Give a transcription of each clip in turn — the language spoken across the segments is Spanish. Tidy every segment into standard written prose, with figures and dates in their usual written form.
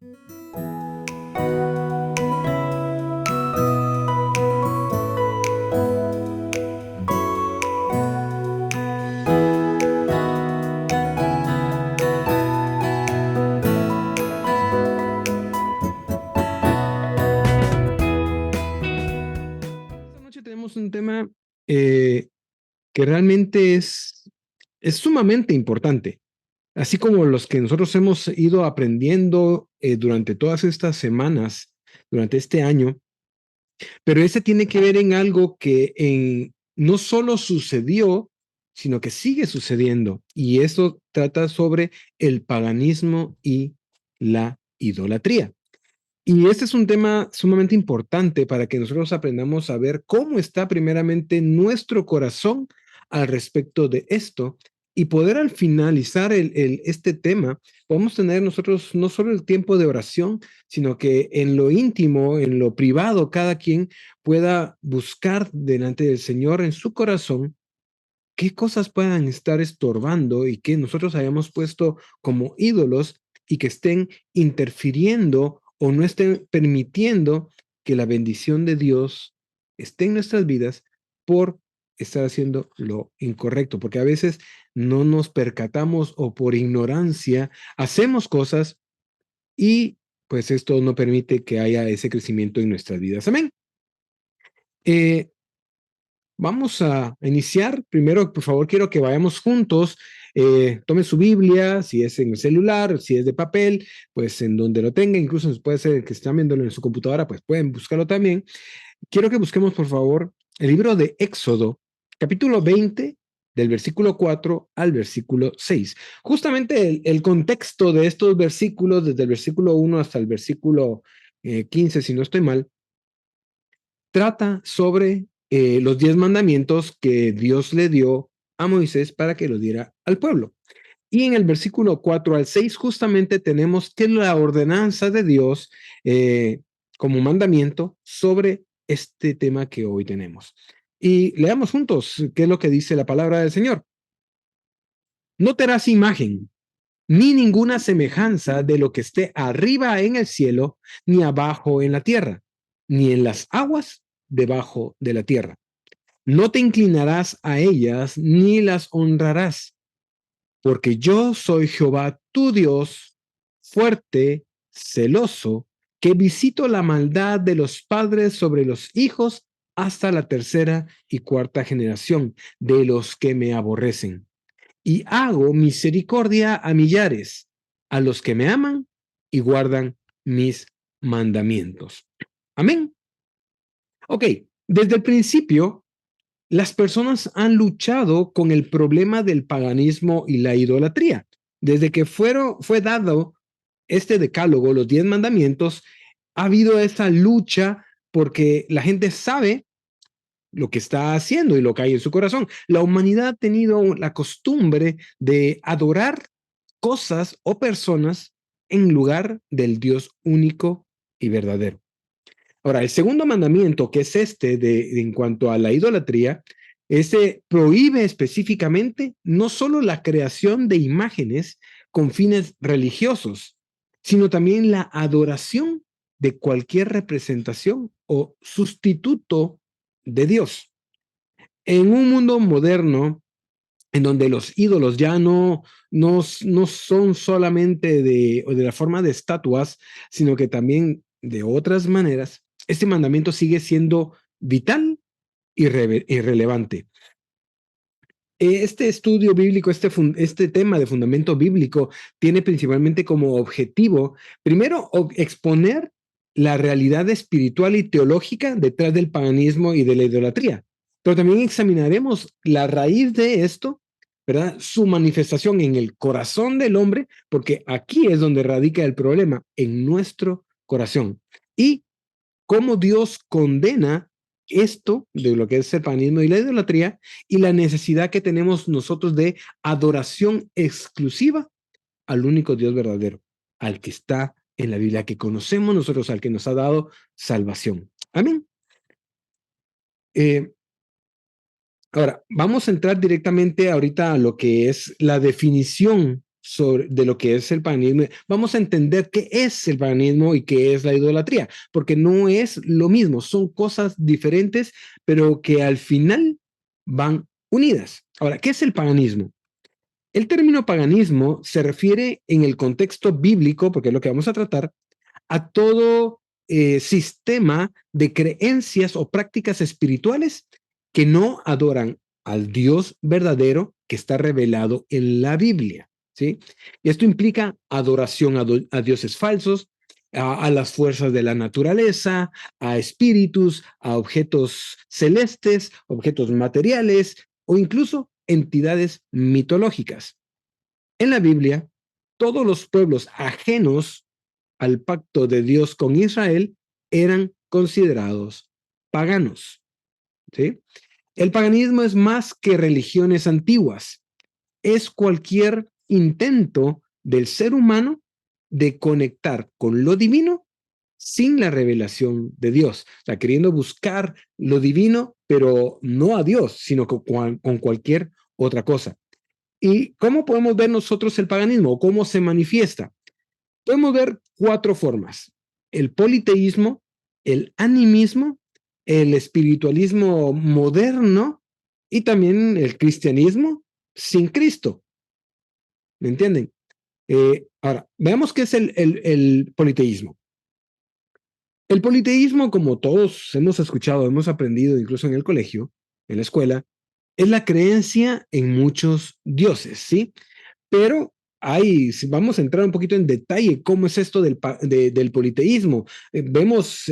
Esta noche tenemos un tema eh, que realmente es sumamente importante, así como los que nosotros hemos ido aprendiendo durante todas estas semanas, durante este año, pero este tiene que ver en algo que no solo sucedió, sino que sigue sucediendo, y eso trata sobre el paganismo y la idolatría. Y este es un tema sumamente importante para que nosotros aprendamos a ver cómo está primeramente nuestro corazón al respecto de esto y poder al finalizar este tema, podemos tener nosotros no solo el tiempo de oración, sino que en lo íntimo, en lo privado, cada quien pueda buscar delante del Señor en su corazón qué cosas puedan estar estorbando y que nosotros hayamos puesto como ídolos y que estén interfiriendo o no estén permitiendo que la bendición de Dios esté en nuestras vidas por estar haciendo lo incorrecto, porque a veces no nos percatamos o por ignorancia hacemos cosas y pues esto no permite que haya ese crecimiento en nuestras vidas. Amén. Eh, Vamos a iniciar. Primero, por favor, quiero que vayamos juntos. Tome su Biblia, si es en el celular, si es de papel, pues en donde lo tenga, incluso puede ser que estén viéndolo en su computadora, pues pueden buscarlo también. Quiero que busquemos, por favor, el libro de Éxodo, capítulo 20, del versículo 4 al versículo 6. Justamente el contexto de estos versículos, desde el versículo 1 hasta el versículo 15, si no estoy mal, trata sobre los 10 mandamientos que Dios le dio a Moisés para que lo diera al pueblo. Y en el versículo 4 al 6 justamente tenemos que la ordenanza de Dios como mandamiento sobre este tema que hoy tenemos. Y leamos juntos qué es lo que dice la palabra del Señor. No te harás imagen ni ninguna semejanza de lo que esté arriba en el cielo, ni abajo en la tierra, ni en las aguas debajo de la tierra. No te inclinarás a ellas ni las honrarás, porque yo soy Jehová tu Dios, fuerte, celoso, que visito la maldad de los padres sobre los hijos hasta la tercera y cuarta generación de los que me aborrecen. Y hago misericordia a millares, a los que me aman y guardan mis mandamientos. Amén. Ok, desde el principio las personas han luchado con el problema del paganismo y la idolatría. Desde que fue dado este decálogo, los 10 mandamientos, ha habido esa lucha porque la gente sabe lo que está haciendo y lo que hay en su corazón. La humanidad ha tenido la costumbre de adorar cosas o personas en lugar del Dios único y verdadero. Ahora, el segundo mandamiento, que es este en cuanto a la idolatría, este prohíbe específicamente no solo la creación de imágenes con fines religiosos, sino también la adoración de cualquier representación o sustituto de Dios. En un mundo moderno, en donde los ídolos ya no son solamente de la forma de estatuas, sino que también de otras maneras, este mandamiento sigue siendo vital y relevante. Este estudio bíblico, este tema de fundamento bíblico, tiene principalmente como objetivo, primero, exponer la realidad espiritual y teológica detrás del paganismo y de la idolatría. Pero también examinaremos la raíz de esto, ¿verdad? Su manifestación en el corazón del hombre, porque aquí es donde radica el problema, en nuestro corazón. Y cómo Dios condena esto de lo que es el paganismo y la idolatría y la necesidad que tenemos nosotros de adoración exclusiva al único Dios verdadero, al que está en la Biblia, que conocemos nosotros, al que nos ha dado salvación. Amén. Eh, Ahora, vamos a entrar directamente ahorita a lo que es la definición de lo que es el paganismo. Vamos a entender qué es el paganismo y qué es la idolatría, porque no es lo mismo, son cosas diferentes, pero que al final van unidas. Ahora, ¿qué es el paganismo? El término paganismo se refiere en el contexto bíblico, porque es lo que vamos a tratar, a todo sistema de creencias o prácticas espirituales que no adoran al Dios verdadero que está revelado en la Biblia. ¿Sí? Y esto implica adoración a dioses falsos, a las fuerzas de la naturaleza, a espíritus, a objetos celestes, objetos materiales o incluso entidades mitológicas. En la Biblia, todos los pueblos ajenos al pacto de Dios con Israel eran considerados paganos. ¿Sí? El paganismo es más que religiones antiguas, es cualquier intento del ser humano de conectar con lo divino sin la revelación de Dios. O sea, queriendo buscar lo divino, pero no a Dios, sino con cualquier otra cosa. ¿Y cómo podemos ver nosotros el paganismo? ¿O cómo se manifiesta? Podemos ver cuatro formas: el politeísmo, el animismo, el espiritualismo moderno y también el cristianismo sin Cristo. ¿Me entienden? Ahora, veamos qué es el politeísmo. El politeísmo, como todos hemos escuchado, hemos aprendido incluso en el colegio, en la escuela, es la creencia en muchos dioses, ¿sí? Pero si vamos a entrar un poquito en detalle, ¿cómo es esto del politeísmo? Vemos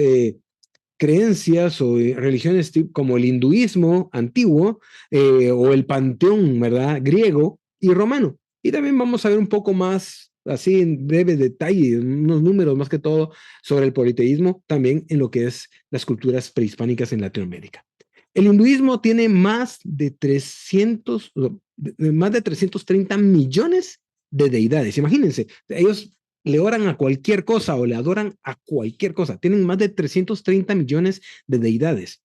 creencias o religiones como el hinduismo antiguo o el panteón, ¿verdad? Griego y romano. Y también vamos a ver un poco más, así en breve detalle, unos números más que todo sobre el politeísmo, también en lo que es las culturas prehispánicas en Latinoamérica. El hinduismo tiene más de 330 millones de deidades. Imagínense, ellos le oran a cualquier cosa o le adoran a cualquier cosa. Tienen más de 330 millones de deidades.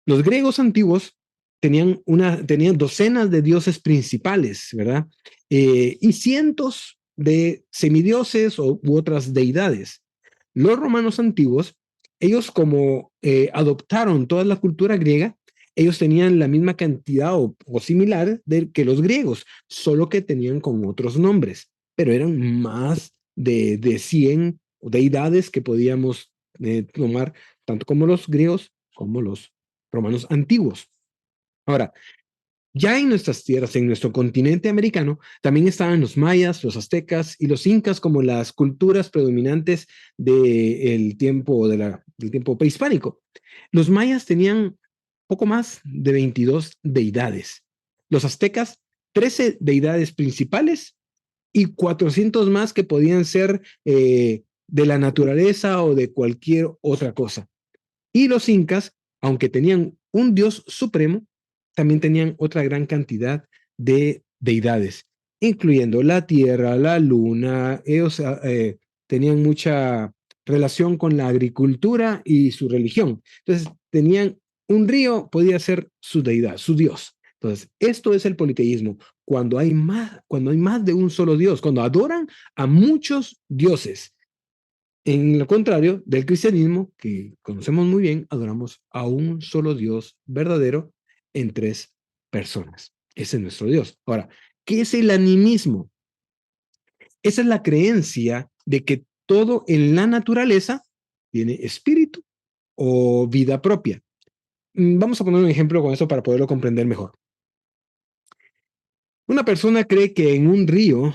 Los griegos antiguos tenían docenas de dioses principales, ¿verdad? Y cientos de semidioses u otras deidades. Los romanos antiguos, ellos como adoptaron toda la cultura griega, ellos tenían la misma cantidad o similar que los griegos, solo que tenían con otros nombres, pero eran más de 100 deidades que podíamos tomar, tanto como los griegos como los romanos antiguos. Ahora, ya en nuestras tierras, en nuestro continente americano, también estaban los mayas, los aztecas y los incas como las culturas predominantes del tiempo prehispánico. Los mayas tenían poco más de 22 deidades. Los aztecas, 13 deidades principales y 400 más que podían ser de la naturaleza o de cualquier otra cosa. Y los incas, aunque tenían un dios supremo, también tenían otra gran cantidad de deidades, incluyendo la tierra, la luna. Ellos tenían mucha relación con la agricultura y su religión. Entonces, tenían un río, podía ser su deidad, su dios. Entonces, esto es el politeísmo, cuando hay más de un solo dios, cuando adoran a muchos dioses. En lo contrario del cristianismo, que conocemos muy bien, adoramos a un solo Dios verdadero en tres personas. Ese es nuestro Dios. Ahora, ¿qué es el animismo? Esa es la creencia de que todo en la naturaleza tiene espíritu o vida propia. Vamos a poner un ejemplo con eso para poderlo comprender mejor. Una persona cree que en un río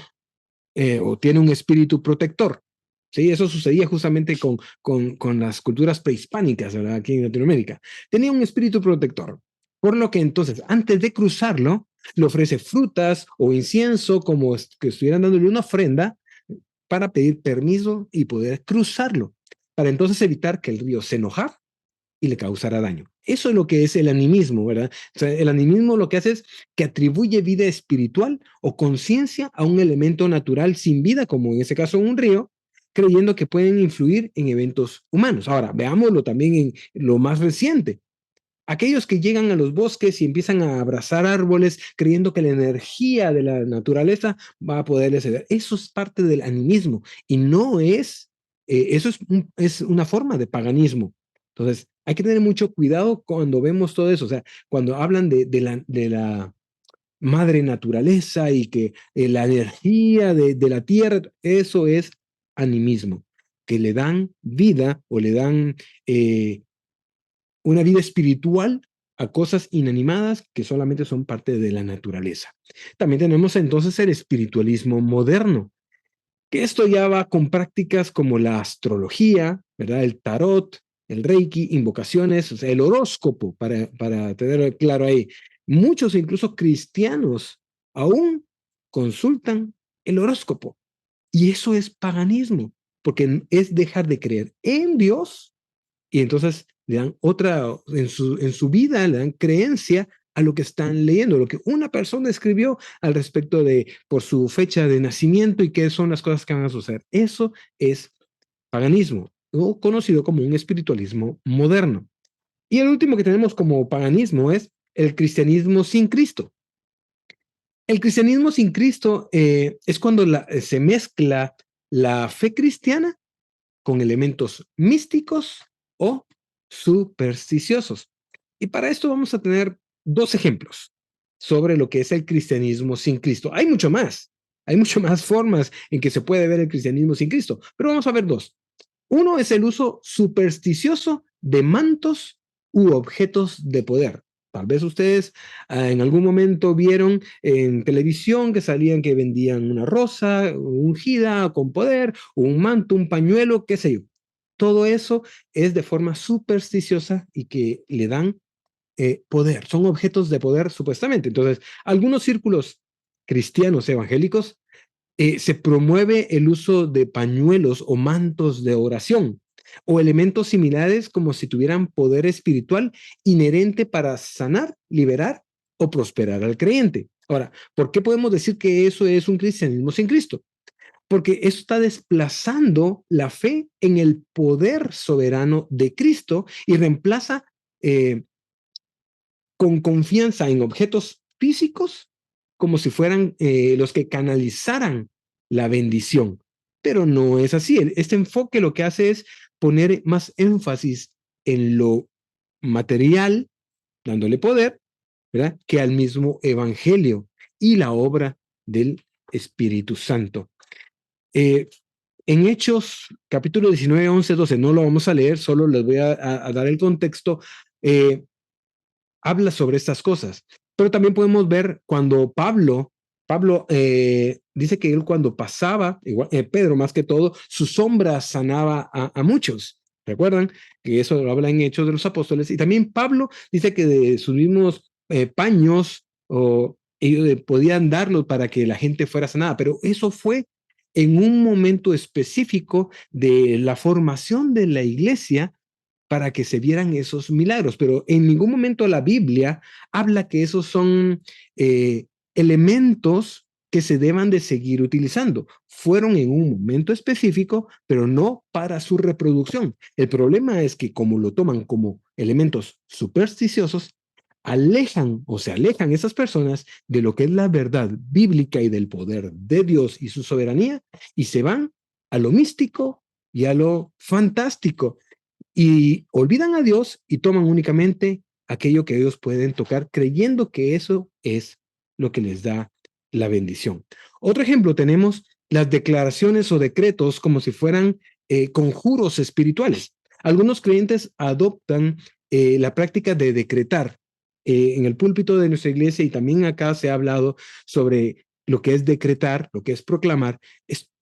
o tiene un espíritu protector. Sí, eso sucedía justamente con las culturas prehispánicas, ¿verdad? Aquí en Latinoamérica. Tenía un espíritu protector, por lo que entonces, antes de cruzarlo, le ofrece frutas o incienso, como que estuvieran dándole una ofrenda para pedir permiso y poder cruzarlo, para entonces evitar que el río se enojara y le causara daño. Eso es lo que es el animismo, ¿verdad? O sea, el animismo lo que hace es que atribuye vida espiritual o conciencia a un elemento natural sin vida, como en ese caso un río, creyendo que pueden influir en eventos humanos. Ahora, veámoslo también en lo más reciente. Aquellos que llegan a los bosques y empiezan a abrazar árboles creyendo que la energía de la naturaleza va a poderles ayudar. Eso es parte del animismo y no es, eso es una forma de paganismo. Entonces, hay que tener mucho cuidado cuando vemos todo eso. O sea, cuando hablan de la madre naturaleza y que la energía de la tierra, eso es animismo, que le dan vida o le dan una vida espiritual a cosas inanimadas que solamente son parte de la naturaleza. También tenemos entonces el espiritualismo moderno, que esto ya va con prácticas como la astrología, ¿verdad? El tarot, el reiki, invocaciones, o sea, el horóscopo, para tenerlo claro ahí. Muchos, incluso cristianos, aún consultan el horóscopo. Y eso es paganismo, porque es dejar de creer en Dios y entonces le dan otra, en su vida le dan creencia a lo que están leyendo, lo que una persona escribió al respecto de por su fecha de nacimiento y qué son las cosas que van a suceder. Eso es paganismo, o conocido como un espiritualismo moderno. Y el último que tenemos como paganismo es el cristianismo sin Cristo. El cristianismo sin Cristo es cuando se mezcla la fe cristiana con elementos místicos o supersticiosos. Y para esto vamos a tener dos ejemplos sobre lo que es el cristianismo sin Cristo. Hay mucho más formas en que se puede ver el cristianismo sin Cristo, pero vamos a ver dos. Uno es el uso supersticioso de mantos u objetos de poder. Tal vez ustedes en algún momento vieron en televisión que salían que vendían una rosa ungida con poder, un manto, un pañuelo, qué sé yo. Todo eso es de forma supersticiosa y que le dan poder. Son objetos de poder supuestamente. Entonces, algunos círculos cristianos evangélicos se promueve el uso de pañuelos o mantos de oración o elementos similares como si tuvieran poder espiritual inherente para sanar, liberar o prosperar al creyente. Ahora, ¿por qué podemos decir que eso es un cristianismo sin Cristo? Porque eso está desplazando la fe en el poder soberano de Cristo y reemplaza eh, con confianza en objetos físicos como si fueran los que canalizaran la bendición. Pero no es así. Este enfoque lo que hace es poner más énfasis en lo material, dándole poder, ¿verdad? Que al mismo evangelio y la obra del Espíritu Santo. Eh, en Hechos, capítulo 19, 11, 12, no lo vamos a leer, solo les voy a dar el contexto. Habla sobre estas cosas. Pero también podemos ver cuando Pablo dice que él cuando pasaba, igual, Pedro más que todo, su sombra sanaba a muchos. ¿Recuerdan? Que eso lo habla en Hechos de los Apóstoles. Y también Pablo dice que de sus mismos paños o ellos podían darlos para que la gente fuera sanada, pero eso fue en un momento específico de la formación de la iglesia para que se vieran esos milagros, pero en ningún momento la Biblia habla que esos son elementos que se deban de seguir utilizando. Fueron en un momento específico, pero no para su reproducción. El problema es que como lo toman como elementos supersticiosos, alejan o se alejan esas personas de lo que es la verdad bíblica y del poder de Dios y su soberanía y se van a lo místico y a lo fantástico y olvidan a Dios y toman únicamente aquello que ellos pueden tocar, creyendo que eso es lo que les da la bendición. Otro ejemplo, tenemos las declaraciones o decretos como si fueran conjuros espirituales. Algunos creyentes adoptan la práctica de decretar. En el púlpito de nuestra iglesia y también acá se ha hablado sobre lo que es decretar, lo que es proclamar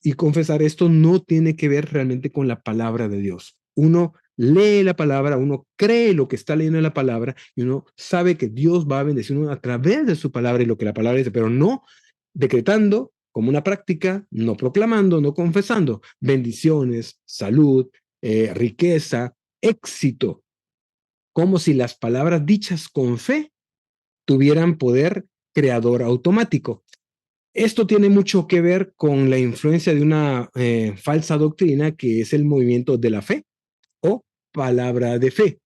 y confesar. Esto no tiene que ver realmente con la palabra de Dios. Uno lee la palabra, uno cree lo que está leyendo en la palabra y uno sabe que Dios va a bendecirnos a través de su palabra y lo que la palabra dice, pero no decretando como una práctica, no proclamando, no confesando bendiciones, salud, riqueza, éxito, como si las palabras dichas con fe tuvieran poder creador automático. Esto tiene mucho que ver con la influencia de una falsa doctrina que es el movimiento de la fe o palabra de fe.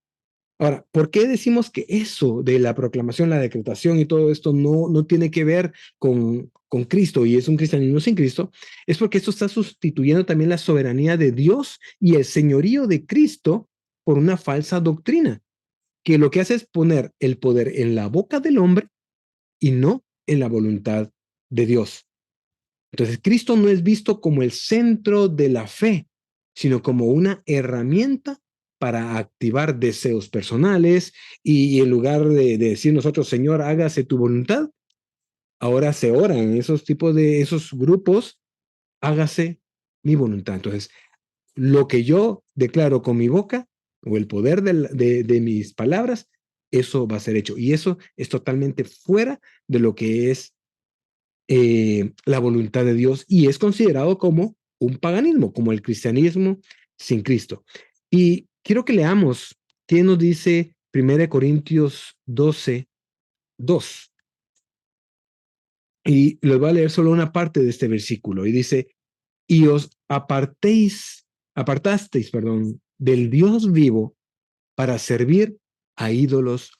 Ahora, ¿por qué decimos que eso de la proclamación, la decretación y todo esto no tiene que ver con Cristo y es un cristianismo sin Cristo? Es porque esto está sustituyendo también la soberanía de Dios y el señorío de Cristo por una falsa doctrina, que lo que hace es poner el poder en la boca del hombre y no en la voluntad de Dios. Entonces, Cristo no es visto como el centro de la fe, sino como una herramienta para activar deseos personales y en lugar de decir nosotros, Señor, hágase tu voluntad, ahora se ora en esos tipos de esos grupos, hágase mi voluntad. Entonces, lo que yo declaro con mi boca o el poder de mis palabras, eso va a ser hecho. Y eso es totalmente fuera de lo que es la voluntad de Dios y es considerado como un paganismo, como el cristianismo sin Cristo. Y quiero que leamos qué nos dice 1 Corintios 12:2. Y les voy a leer solo una parte de este versículo. Y dice, y os apartasteis, perdón, del Dios vivo para servir a ídolos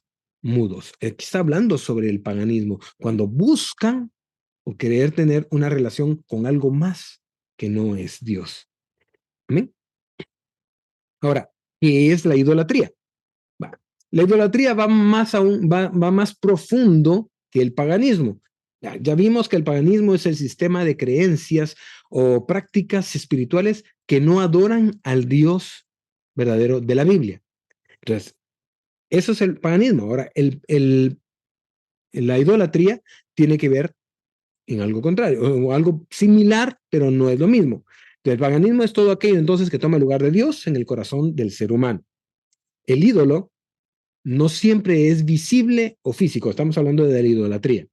mudos. Aquí está hablando sobre el paganismo, cuando buscan o querer tener una relación con algo más que no es Dios. ¿Amén? Ahora, ¿qué es la idolatría? Va. La idolatría va más, va más profundo que el paganismo. Ya vimos que el paganismo es el sistema de creencias o prácticas espirituales que no adoran al Dios verdadero de la Biblia. Entonces, eso es el paganismo. Ahora, la idolatría tiene que ver en algo contrario, o algo similar, pero no es lo mismo. El paganismo es todo aquello entonces que toma el lugar de Dios en el corazón del ser humano. El ídolo no siempre es visible o físico, estamos hablando de la idolatría.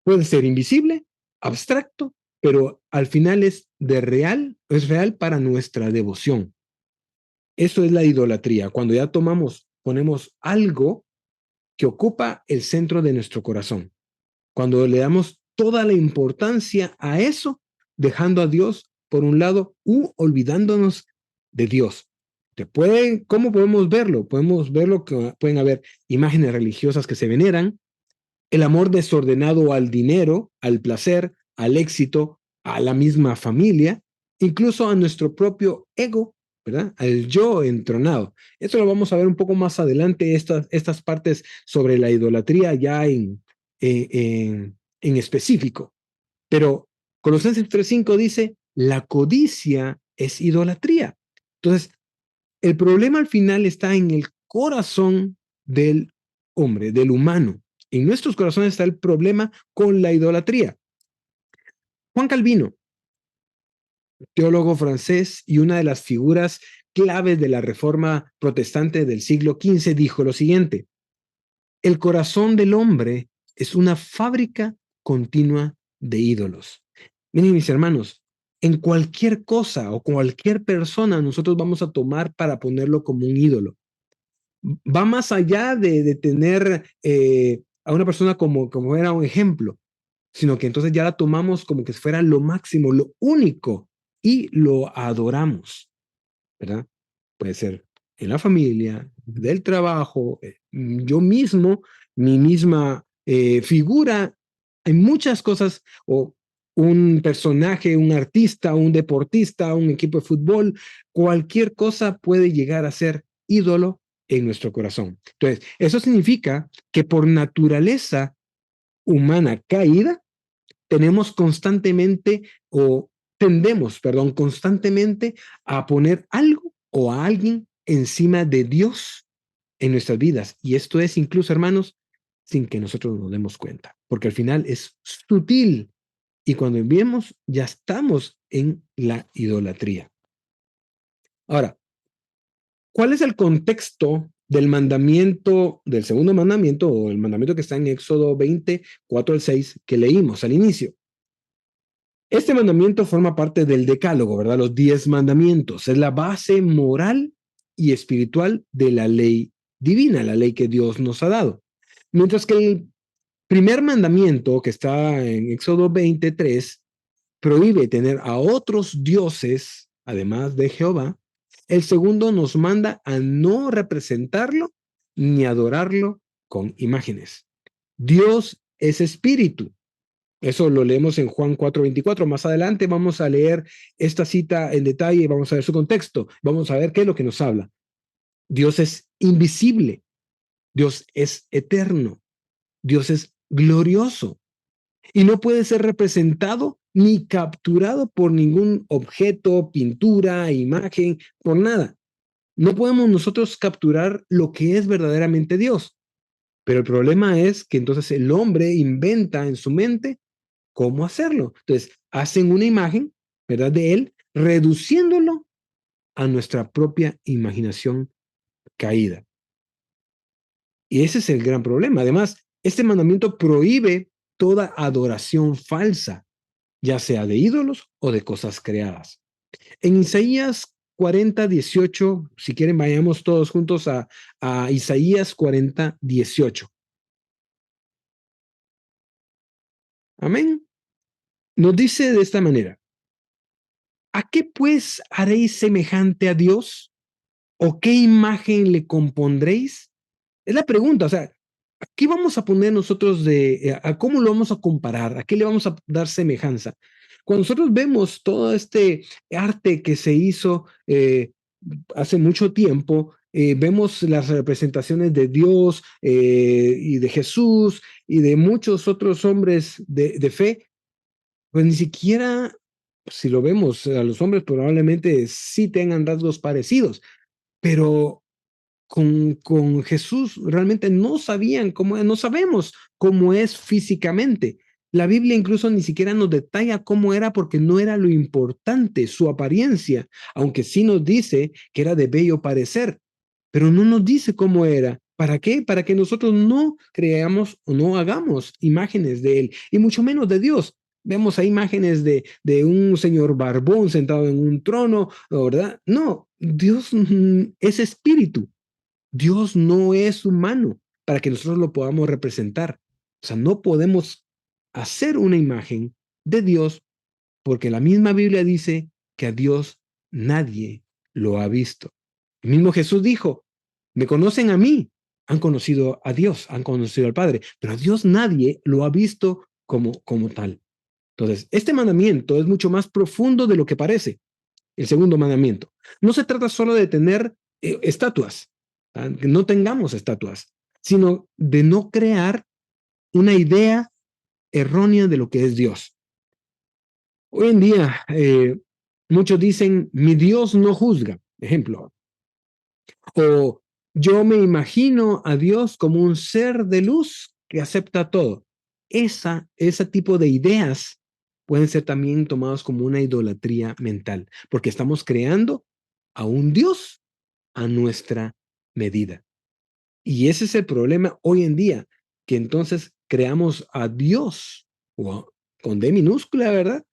Puede ser invisible, abstracto, pero al final es real para nuestra devoción. Eso es la idolatría, cuando ya ponemos algo que ocupa el centro de nuestro corazón. Cuando le damos toda la importancia a eso, dejando a Dios por un lado u olvidándonos de Dios. ¿Cómo podemos verlo? Podemos verlo que pueden haber imágenes religiosas que se veneran, el amor desordenado al dinero, al placer, al éxito, a la misma familia, incluso a nuestro propio ego, ¿verdad? Al yo entronado. Esto lo vamos a ver un poco más adelante, estas partes sobre la idolatría ya en específico. Pero Colosenses 3:5 dice, la codicia es idolatría. Entonces, el problema al final está en el corazón del hombre, del humano. En nuestros corazones está el problema con la idolatría. Juan Calvino, teólogo francés y una de las figuras claves de la reforma protestante del siglo XV, dijo lo siguiente: el corazón del hombre es una fábrica continua de ídolos. Miren, mis hermanos, en cualquier cosa o cualquier persona nosotros vamos a tomar para ponerlo como un ídolo. Va más allá de tener a una persona como era un ejemplo, sino que entonces ya la tomamos como que fuera lo máximo, lo único, y lo adoramos, ¿verdad? Puede ser en la familia, del trabajo, yo mismo, mi misma figura, hay muchas cosas, o un personaje, un artista, un deportista, un equipo de fútbol, cualquier cosa puede llegar a ser ídolo en nuestro corazón. Entonces, eso significa que por naturaleza humana caída, tenemos constantemente o tendemos, perdón, constantemente a poner algo o a alguien encima de Dios en nuestras vidas. Y esto es incluso, hermanos, sin que nosotros nos demos cuenta, porque al final es sutil y cuando vemos ya estamos en la idolatría. Ahora, ¿cuál es el contexto del mandamiento, del segundo mandamiento o el mandamiento que está en Éxodo 20:4-6 que leímos al inicio? Este mandamiento forma parte del decálogo, ¿verdad? Los 10 mandamientos. Es la base moral y espiritual de la ley divina, la ley que Dios nos ha dado. Mientras que el primer mandamiento, que está en Éxodo 23, prohíbe tener a otros dioses, además de Jehová, el segundo nos manda a no representarlo ni adorarlo con imágenes. Dios es espíritu. Eso lo leemos en Juan 4:24. Más adelante vamos a leer esta cita en detalle y vamos a ver su contexto. Vamos a ver qué es lo que nos habla. Dios es invisible. Dios es eterno. Dios es glorioso y no puede ser representado ni capturado por ningún objeto, pintura, imagen, por nada. No podemos nosotros capturar lo que es verdaderamente Dios. Pero el problema es que entonces el hombre inventa en su mente cómo hacerlo. Entonces, hacen una imagen, ¿verdad? De él, reduciéndolo a nuestra propia imaginación caída. Y ese es el gran problema. Además, este mandamiento prohíbe toda adoración falsa, ya sea de ídolos o de cosas creadas. En Isaías 40:18, si quieren, vayamos todos juntos a Isaías 40:18. Amén. Nos dice de esta manera: ¿a qué pues haréis semejante a Dios? ¿O qué imagen le compondréis? Es la pregunta, o sea, ¿a qué vamos a poner nosotros a cómo lo vamos a comparar? ¿A qué le vamos a dar semejanza? Cuando nosotros vemos todo este arte que se hizo hace mucho tiempo, vemos las representaciones de Dios y de Jesús y de muchos otros hombres de fe, pues ni siquiera, si lo vemos, a los hombres probablemente sí tengan rasgos parecidos, pero con Jesús realmente no sabían cómo, no sabemos cómo es físicamente. La Biblia incluso ni siquiera nos detalla cómo era porque no era lo importante, su apariencia, aunque sí nos dice que era de bello parecer, pero no nos dice cómo era. ¿Para qué? Para que nosotros no creamos o no hagamos imágenes de él, y mucho menos de Dios. Vemos ahí imágenes de un señor barbón sentado en un trono, ¿verdad? No, Dios es espíritu. Dios no es humano para que nosotros lo podamos representar. O sea, no podemos hacer una imagen de Dios porque la misma Biblia dice que a Dios nadie lo ha visto. El mismo Jesús dijo, me conocen a mí, han conocido a Dios, han conocido al Padre, pero a Dios nadie lo ha visto como tal. Entonces, este mandamiento es mucho más profundo de lo que parece. El segundo mandamiento. No se trata solo de tener estatuas, que no tengamos estatuas, sino de no crear una idea errónea de lo que es Dios. Hoy en día, muchos dicen, mi Dios no juzga, ejemplo, o yo me imagino a Dios como un ser de luz que acepta todo. Ese tipo de ideas pueden ser también tomados como una idolatría mental, porque estamos creando a un Dios a nuestra medida. Y ese es el problema hoy en día, que entonces creamos a Dios, con D minúscula, ¿verdad?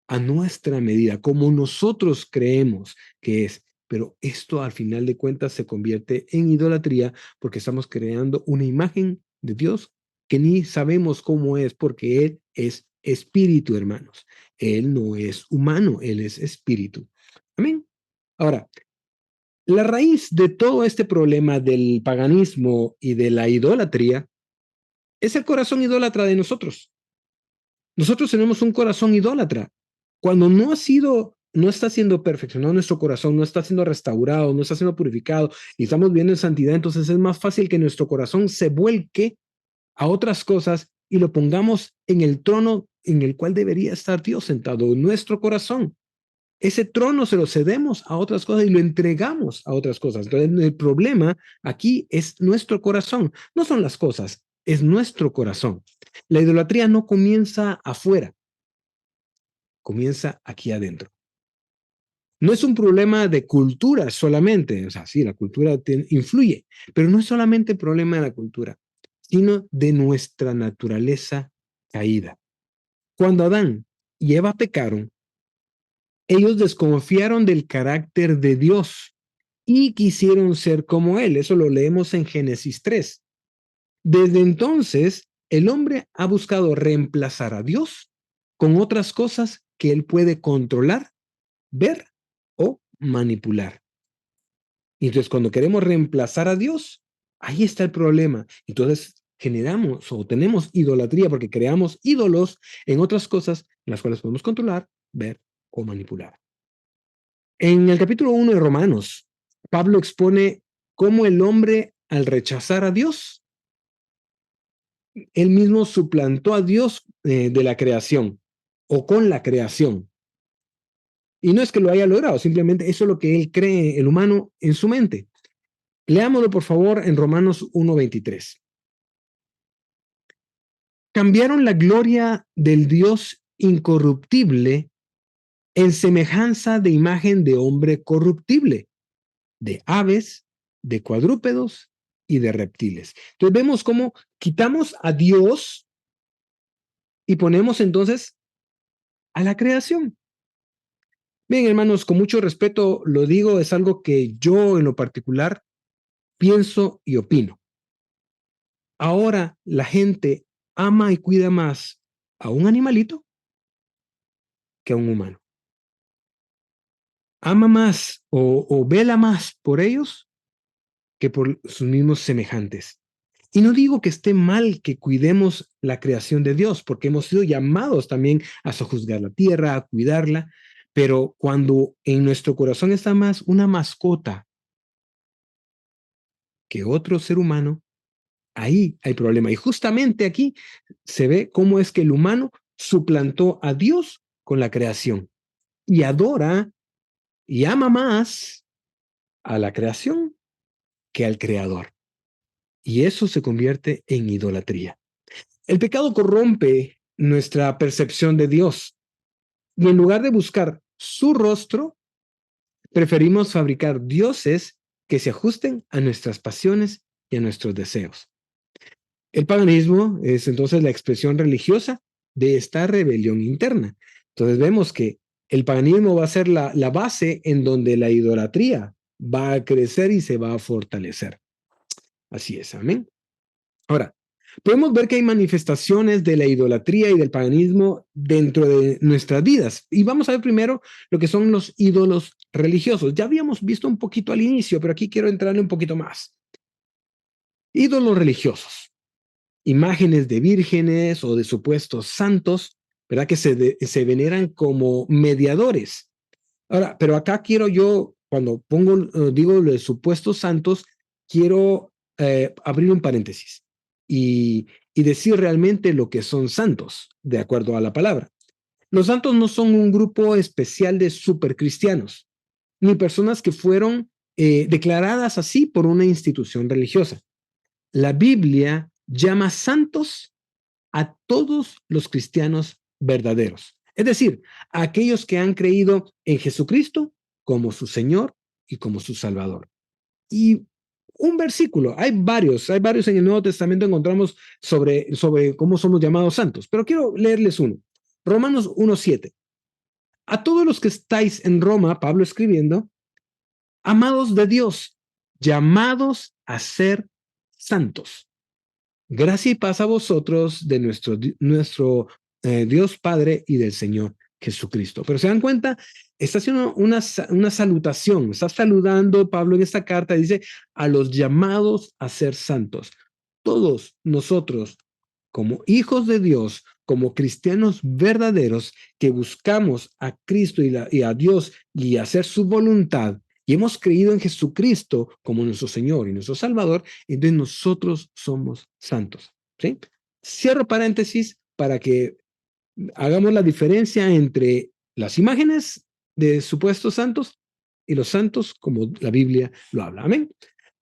A nuestra medida, como nosotros creemos que es. Pero esto al final de cuentas se convierte en idolatría porque estamos creando una imagen de Dios que ni sabemos cómo es porque Él es espíritu, hermanos. Él no es humano, Él es espíritu. Amén. Ahora, la raíz de todo este problema del paganismo y de la idolatría es el corazón idólatra de nosotros. Nosotros tenemos un corazón idólatra. Cuando no está siendo perfeccionado nuestro corazón, no está siendo restaurado, no está siendo purificado y estamos viviendo en santidad, entonces es más fácil que nuestro corazón se vuelque a otras cosas y lo pongamos en el trono en el cual debería estar Dios sentado, en nuestro corazón. Ese trono se lo cedemos a otras cosas y lo entregamos a otras cosas. Entonces, el problema aquí es nuestro corazón, no son las cosas, es nuestro corazón. La idolatría no comienza afuera, comienza aquí adentro. No es un problema de cultura solamente, o sea, sí, la cultura influye, pero no es solamente problema de la cultura, sino de nuestra naturaleza caída. Cuando Adán y Eva pecaron, ellos desconfiaron del carácter de Dios y quisieron ser como Él. Eso lo leemos en Génesis 3. Desde entonces, el hombre ha buscado reemplazar a Dios con otras cosas que Él puede controlar, ver o manipular. Y entonces, cuando queremos reemplazar a Dios, Ahí está el problema. Entonces generamos o tenemos idolatría porque creamos ídolos en otras cosas en las cuales podemos controlar, ver o manipular. En el capítulo 1 de Romanos, Pablo expone cómo el hombre, al rechazar a Dios, él mismo suplantó a Dios de la creación o con la creación. Y no es que lo haya logrado, simplemente eso es lo que él cree, el humano, en su mente. Leámoslo, por favor, en Romanos 1:23. Cambiaron la gloria del Dios incorruptible en semejanza de imagen de hombre corruptible, de aves, de cuadrúpedos y de reptiles. Entonces vemos cómo quitamos a Dios y ponemos entonces a la creación. Bien, hermanos, con mucho respeto lo digo, es algo que yo en lo particular pienso y opino. Ahora la gente ama y cuida más a un animalito que a un humano. Ama más o vela más por ellos que por sus mismos semejantes. Y no digo que esté mal que cuidemos la creación de Dios, porque hemos sido llamados también a sojuzgar la tierra, a cuidarla, pero cuando en nuestro corazón está más una mascota que otro ser humano, ahí hay problema. Y justamente aquí se ve cómo es que el humano suplantó a Dios con la creación y adora y ama más a la creación que al creador. Y eso se convierte en idolatría. El pecado corrompe nuestra percepción de Dios y en lugar de buscar su rostro, preferimos fabricar dioses que se ajusten a nuestras pasiones y a nuestros deseos. El paganismo es entonces la expresión religiosa de esta rebelión interna. Entonces vemos que el paganismo va a ser la base en donde la idolatría va a crecer y se va a fortalecer. Así es, amén. Ahora, podemos ver que hay manifestaciones de la idolatría y del paganismo dentro de nuestras vidas. Y vamos a ver primero lo que son los ídolos religiosos. Ya habíamos visto un poquito al inicio, pero aquí quiero entrarle un poquito más. Ídolos religiosos, imágenes de vírgenes o de supuestos santos, ¿verdad? Que se veneran como mediadores. Ahora, pero acá quiero yo, cuando digo los supuestos santos, quiero abrir un paréntesis y decir realmente lo que son santos, de acuerdo a la palabra. Los santos no son un grupo especial de supercristianos, ni personas que fueron declaradas así por una institución religiosa. La Biblia llama santos a todos los cristianos verdaderos, es decir, a aquellos que han creído en Jesucristo como su Señor y como su Salvador. Y un versículo, hay varios en el Nuevo Testamento encontramos sobre cómo somos llamados santos, pero quiero leerles uno. Romanos 1:7. A todos los que estáis en Roma, Pablo escribiendo, amados de Dios, llamados a ser santos. Gracia y paz a vosotros de nuestro Dios Padre y del Señor Jesucristo. Pero se dan cuenta, está haciendo una salutación, está saludando Pablo en esta carta, dice a los llamados a ser santos. Todos nosotros, como hijos de Dios, como cristianos verdaderos que buscamos a Cristo y a Dios y hacer su voluntad, y hemos creído en Jesucristo como nuestro Señor y nuestro Salvador, entonces nosotros somos santos. ¿Sí? Cierro paréntesis para que hagamos la diferencia entre las imágenes de supuestos santos y los santos como la Biblia lo habla. Amén.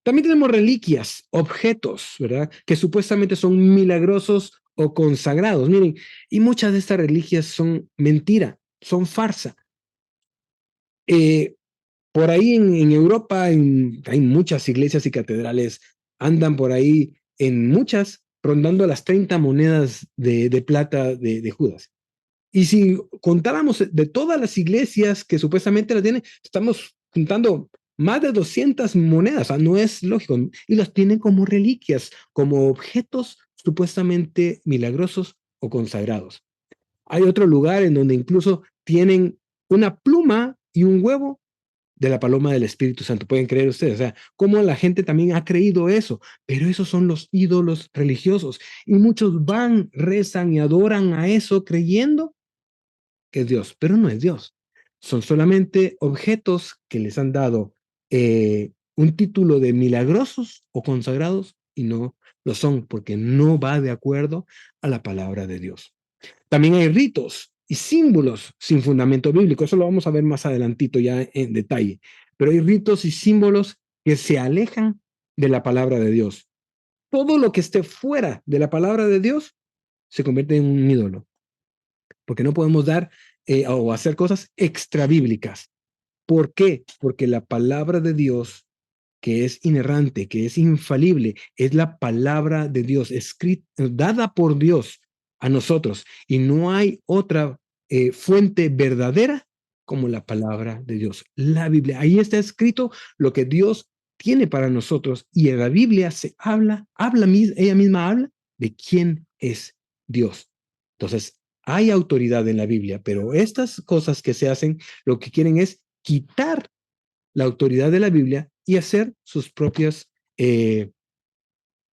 También tenemos reliquias, objetos, ¿verdad? Que supuestamente son milagrosos o consagrados. Miren, y muchas de estas reliquias son mentira, son farsa. Eh, por ahí en Europa hay muchas iglesias y catedrales, andan por ahí en muchas, rondando las 30 monedas de plata de Judas. Y si contáramos de todas las iglesias que supuestamente las tienen, estamos juntando más de 200 monedas, o sea, no es lógico, y las tienen como reliquias, como objetos supuestamente milagrosos o consagrados. Hay otro lugar en donde incluso tienen una pluma y un huevo de la paloma del Espíritu Santo. ¿Pueden creer ustedes? O sea, cómo la gente también ha creído eso, pero esos son los ídolos religiosos. Y muchos van, rezan y adoran a eso creyendo que es Dios, pero no es Dios. Son solamente objetos que les han dado un título de milagrosos o consagrados y no lo son porque no va de acuerdo a la palabra de Dios. También hay ritos y símbolos sin fundamento bíblico. Eso lo vamos a ver más adelantito ya en detalle. Pero hay ritos y símbolos que se alejan de la palabra de Dios. Todo lo que esté fuera de la palabra de Dios se convierte en un ídolo, porque no podemos dar o hacer cosas extra bíblicas. ¿Por qué? Porque la palabra de Dios, que es inerrante, que es infalible, es la palabra de Dios, escrita, dada por Dios a nosotros. Y no hay otra fuente verdadera como la palabra de Dios, la Biblia. Ahí está escrito lo que Dios tiene para nosotros. Y en la Biblia se ella misma habla de quién es Dios. Entonces, hay autoridad en la Biblia, pero estas cosas que se hacen, lo que quieren es quitar la autoridad de la Biblia y hacer sus propios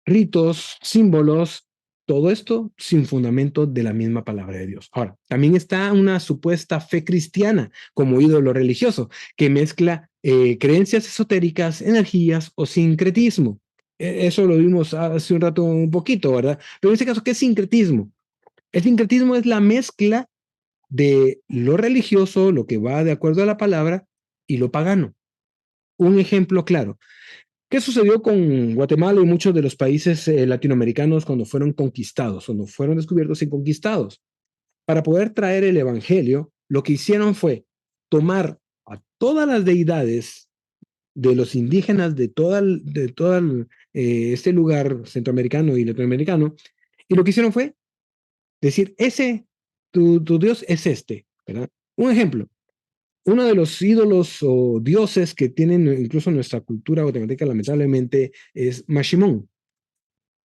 ritos, símbolos, todo esto sin fundamento de la misma palabra de Dios. Ahora, también está una supuesta fe cristiana como ídolo religioso que mezcla creencias esotéricas, energías o sincretismo. Eso lo vimos hace un rato un poquito, ¿verdad? Pero en este caso, ¿qué es sincretismo? El sincretismo es la mezcla de lo religioso, lo que va de acuerdo a la palabra, y lo pagano. Un ejemplo claro. ¿Qué sucedió con Guatemala y muchos de los países latinoamericanos cuando fueron conquistados, cuando fueron descubiertos y conquistados? Para poder traer el evangelio, lo que hicieron fue tomar a todas las deidades de los indígenas de todo este lugar centroamericano y latinoamericano, y lo que hicieron fue decir, tu Dios es este, ¿verdad? Un ejemplo, uno de los ídolos o dioses que tienen incluso nuestra cultura guatemalteca, lamentablemente, es Mashimón.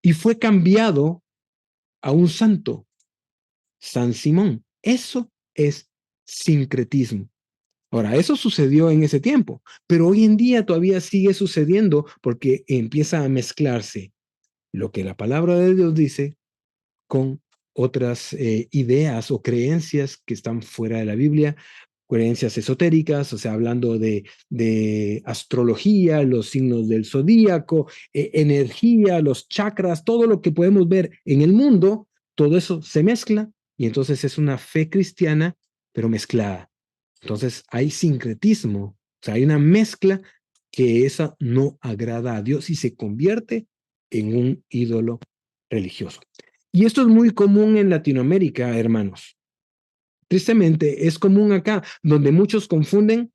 Y fue cambiado a un santo, San Simón. Eso es sincretismo. Ahora, eso sucedió en ese tiempo, pero hoy en día todavía sigue sucediendo porque empieza a mezclarse lo que la palabra de Dios dice con otras ideas o creencias que están fuera de la Biblia, creencias esotéricas, o sea, hablando de astrología, los signos del zodíaco, energía, los chakras, todo lo que podemos ver en el mundo, todo eso se mezcla y entonces es una fe cristiana, pero mezclada. Entonces hay sincretismo, o sea, hay una mezcla que esa no agrada a Dios y se convierte en un ídolo religioso. Y esto es muy común en Latinoamérica, hermanos. Tristemente, es común acá, donde muchos confunden,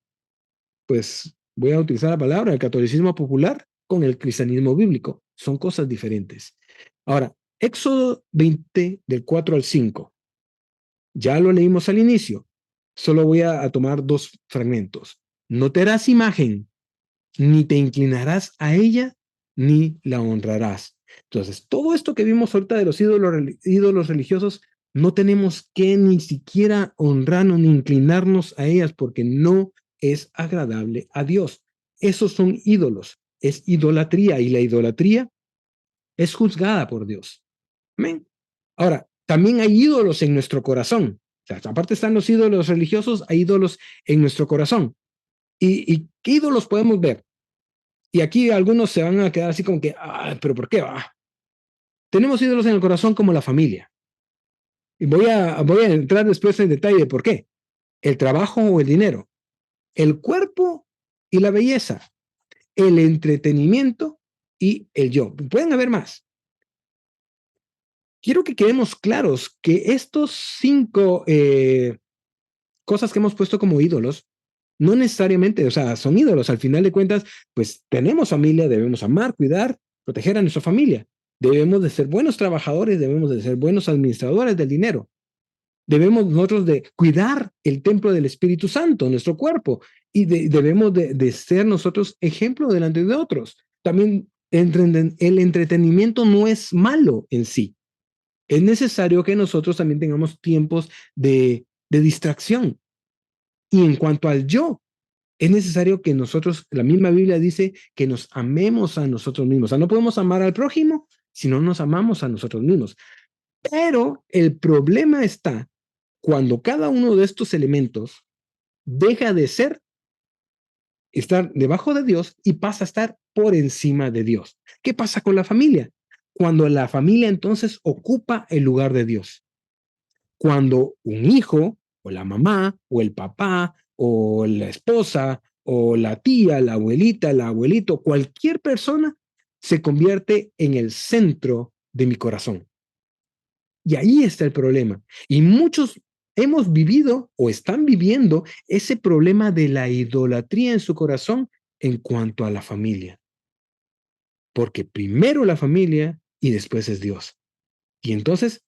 pues voy a utilizar la palabra, el catolicismo popular con el cristianismo bíblico. Son cosas diferentes. Ahora, Éxodo 20, del 4 al 5. Ya lo leímos al inicio. Solo voy a tomar dos fragmentos. No te harás imagen, ni te inclinarás a ella, ni la honrarás. Entonces, todo esto que vimos ahorita de los ídolos religiosos, no tenemos que ni siquiera honrarnos ni inclinarnos a ellas porque no es agradable a Dios. Esos son ídolos, es idolatría y la idolatría es juzgada por Dios. Amén. Ahora, también hay ídolos en nuestro corazón. O sea, aparte están los ídolos religiosos, hay ídolos en nuestro corazón. ¿Y qué ídolos podemos ver? Y aquí algunos se van a quedar así como que, pero ¿por qué va? Tenemos ídolos en el corazón como la familia. Y voy a entrar después en detalle de por qué. El trabajo o el dinero, el cuerpo y la belleza, el entretenimiento y el yo. Pueden haber más. Quiero que quedemos claros que estos 5 cosas que hemos puesto como ídolos, no necesariamente, o sea, son ídolos. Al final de cuentas, pues tenemos familia, debemos amar, cuidar, proteger a nuestra familia. Debemos de ser buenos trabajadores, debemos de ser buenos administradores del dinero. Debemos nosotros de cuidar el templo del Espíritu Santo, nuestro cuerpo, y debemos de ser nosotros ejemplo delante de otros. También el entretenimiento no es malo en sí. Es necesario que nosotros también tengamos tiempos de distracción. Y en cuanto al yo, Es necesario que nosotros, la misma Biblia dice que nos amemos a nosotros mismos. O sea, no podemos amar al prójimo si no nos amamos a nosotros mismos. Pero el problema está cuando cada uno de estos elementos deja de ser, estar debajo de Dios y pasa a estar por encima de Dios. ¿Qué pasa con la familia? Cuando la familia entonces ocupa el lugar de Dios. Cuando un hijo, o la mamá, o el papá, o la esposa, o la tía, la abuelita, el abuelito, cualquier persona se convierte en el centro de mi corazón. Y ahí está el problema. Y muchos hemos vivido o están viviendo ese problema de la idolatría en su corazón en cuanto a la familia. Porque primero la familia y después es Dios. Y entonces,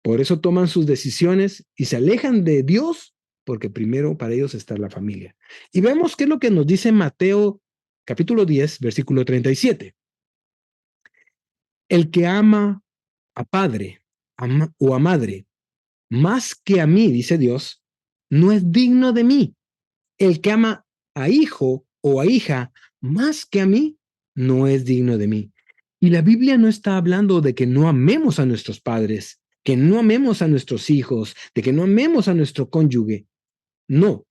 por eso toman sus decisiones y se alejan de Dios, porque primero para ellos está la familia. Y vemos qué es lo que nos dice Mateo capítulo 10, versículo 37. El que ama a padre o a madre más que a mí, dice Dios, no es digno de mí. El que ama a hijo o a hija más que a mí, no es digno de mí. Y la Biblia no está hablando de que no amemos a nuestros padres, que no amemos a nuestros hijos, de que no amemos a nuestro cónyuge. No,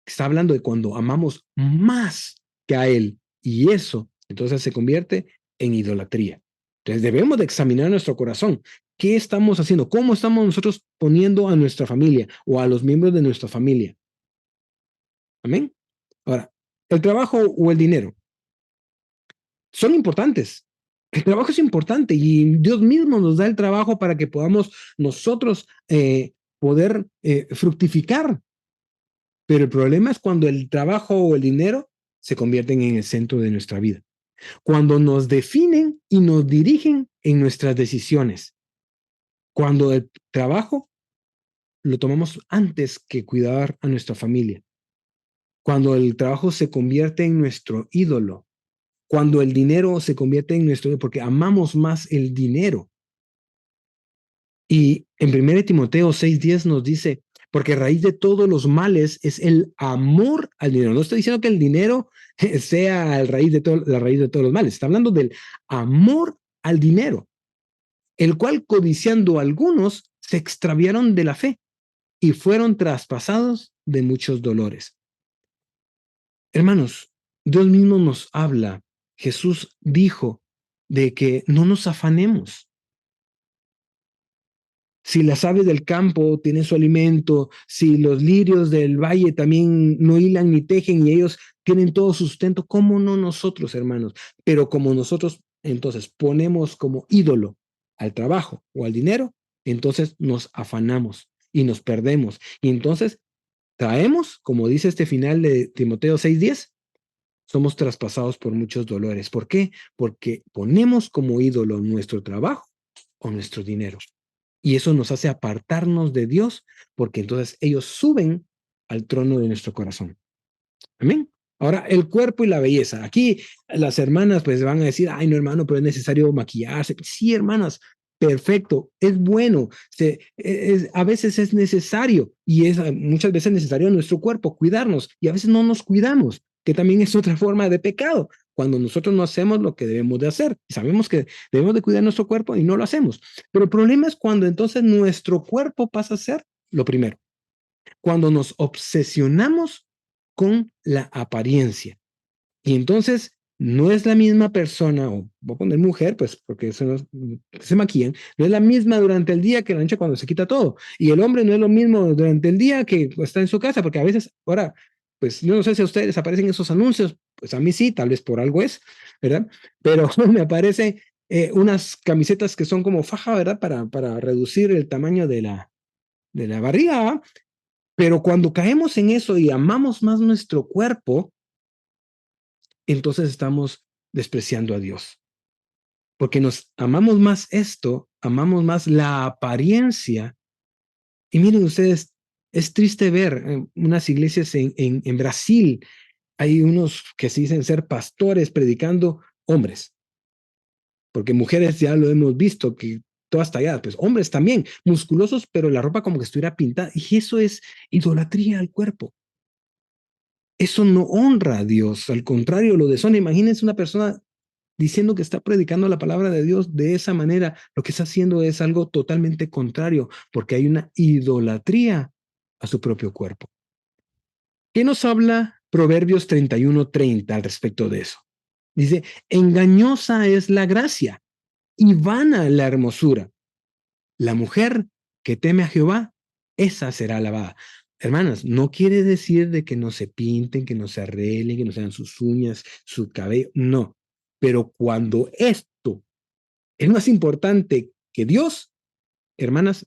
está hablando de cuando amamos más que a él. Y eso entonces se convierte en idolatría. Entonces debemos de examinar nuestro corazón. ¿Qué estamos haciendo? ¿Cómo estamos nosotros poniendo a nuestra familia o a los miembros de nuestra familia? Amén. Ahora, el trabajo o el dinero son importantes. El trabajo es importante y Dios mismo nos da el trabajo para que podamos nosotros poder fructificar. Pero el problema es cuando el trabajo o el dinero se convierten en el centro de nuestra vida. Cuando nos definen y nos dirigen en nuestras decisiones. Cuando el trabajo lo tomamos antes que cuidar a nuestra familia. Cuando el trabajo se convierte en nuestro ídolo. Cuando el dinero se convierte en nuestro ídolo, porque amamos más el dinero. Y en 1 Timoteo 6:10 nos dice, porque raíz de todos los males es el amor al dinero. No estoy diciendo que el dinero sea la raíz de todos los males. Está hablando del amor al dinero, el cual codiciando algunos se extraviaron de la fe y fueron traspasados de muchos dolores. Hermanos, Dios mismo nos habla. Jesús dijo de que no nos afanemos. Si las aves del campo tienen su alimento, si los lirios del valle también no hilan ni tejen y ellos tienen todo su sustento, ¿cómo no nosotros, hermanos? Pero como nosotros entonces ponemos como ídolo al trabajo o al dinero, entonces nos afanamos y nos perdemos. Y entonces traemos, como dice este final de Timoteo 6:10, somos traspasados por muchos dolores. ¿Por qué? Porque ponemos como ídolo nuestro trabajo o nuestro dinero. Y eso nos hace apartarnos de Dios, porque entonces ellos suben al trono de nuestro corazón. Amén. Ahora, el cuerpo y la belleza. Aquí las hermanas pues van a decir, ay, no, hermano, pero es necesario maquillarse. Sí, hermanas, perfecto, es bueno. A veces es necesario y es muchas veces necesario nuestro cuerpo cuidarnos y a veces no nos cuidamos, que también es otra forma de pecado. Cuando nosotros no hacemos lo que debemos de hacer, sabemos que debemos de cuidar nuestro cuerpo y no lo hacemos. Pero el problema es cuando entonces nuestro cuerpo pasa a ser lo primero. Cuando nos obsesionamos con la apariencia. Y entonces no es la misma persona, o voy a poner mujer, pues porque se maquillan, no es la misma durante el día que la noche cuando se quita todo. Y el hombre no es lo mismo durante el día que está en su casa, porque a veces, ahora, pues yo no sé si a ustedes aparecen esos anuncios, pues a mí sí, tal vez por algo es, ¿verdad? Pero me aparecen unas camisetas que son como faja, ¿verdad? Para reducir el tamaño de la barriga, ¿va? Pero cuando caemos en eso y amamos más nuestro cuerpo, entonces estamos despreciando a Dios. Porque nos amamos más esto, amamos más la apariencia. Y miren ustedes, es triste ver unas iglesias en Brasil, hay unos que se dicen ser pastores predicando hombres, porque mujeres ya lo hemos visto, que todas talladas, pues hombres también, musculosos, pero la ropa como que estuviera pintada. Y eso es idolatría al cuerpo. Eso no honra a Dios, al contrario, lo deshonra. Imagínense una persona diciendo que está predicando la palabra de Dios de esa manera. Lo que está haciendo es algo totalmente contrario, porque hay una idolatría a su propio cuerpo. ¿Qué nos habla Proverbios 31:30 al respecto de eso? Dice, engañosa es la gracia y vana la hermosura. La mujer que teme a Jehová, esa será alabada. Hermanas, no quiere decir de que no se pinten, que no se arreglen, que no se hagan sus uñas, su cabello, no. Pero cuando esto es más importante que Dios, hermanas,